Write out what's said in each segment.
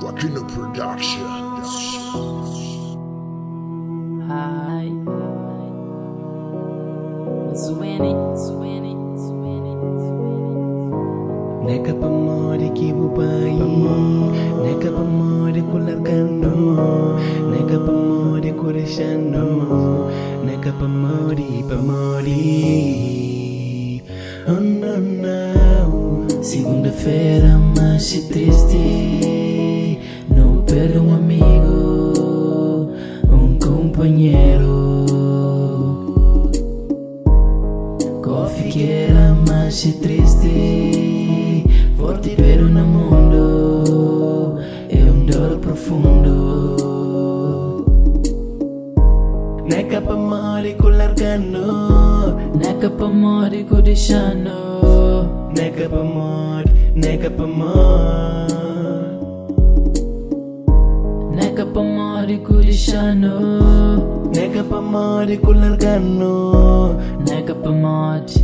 Aquino Productions. Hi. Suene. Neka pamori kibubai, neka pamori kularkano, neka pamori kureshano, neka pamori. Oh no no. Segunda-feira mais triste, não perdo amigo, companheiro. Coffee que era mais triste, forte pero no mundo, é dor profundo. Neka pamori kularkano, neka pamori kudishano, neka pamori. Neka pamori kudishano, neka pamori kularkano, neka pamori.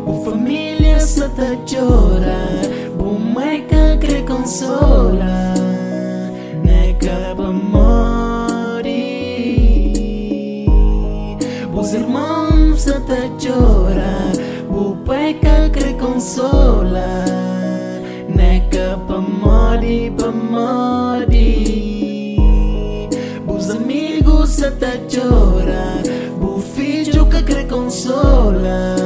Bu família só tá chora, bu mãe que quer consola. Neka pamori, bus irmãos só tá chora, bu pai que quer consola. Neka pamori. Bus amigos só tá chora, bu filho que quer consola.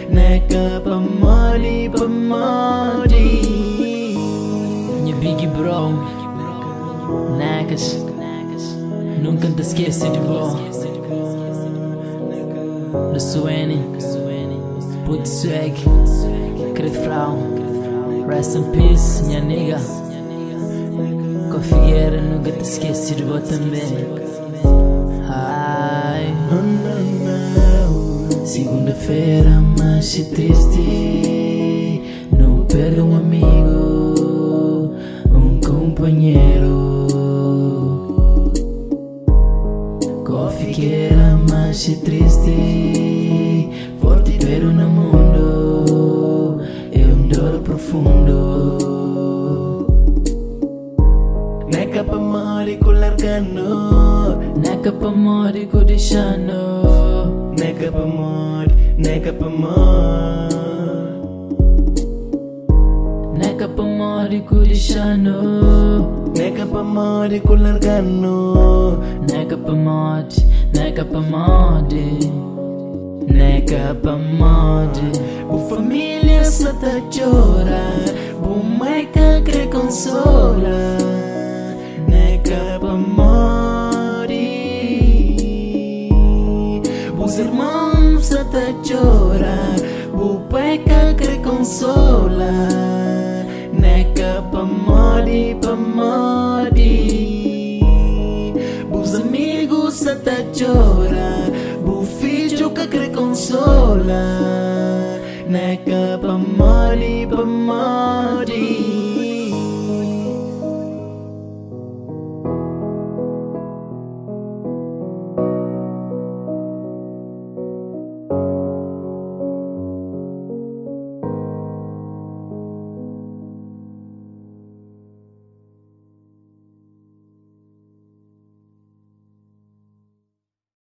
Neka pamori. Minha big bro, Nekas, nunca te esquece de bom. Do Suene, put swag, Cred Frau, rest in peace, minha nigga. Configueira, nunca te esquece de bom também. Hi. Segunda-feira mais triste, não perdo amigo, companheiro. Coffee que era mais triste, forte pero no mundo, é dor profundo. Neka pamori kularkano, Neka pamori kudishano, neka pamori. neka pamori kudishano, Neka pamori kularkano, neka pamori. bu família só tá chora, bu mãe que quer consola. Neka pamori, bus irmãos só tá chora, bu pai que quer consola. Neka pamori. Bus amigos só tá chora, bu filho que quer consola. Neka pamori.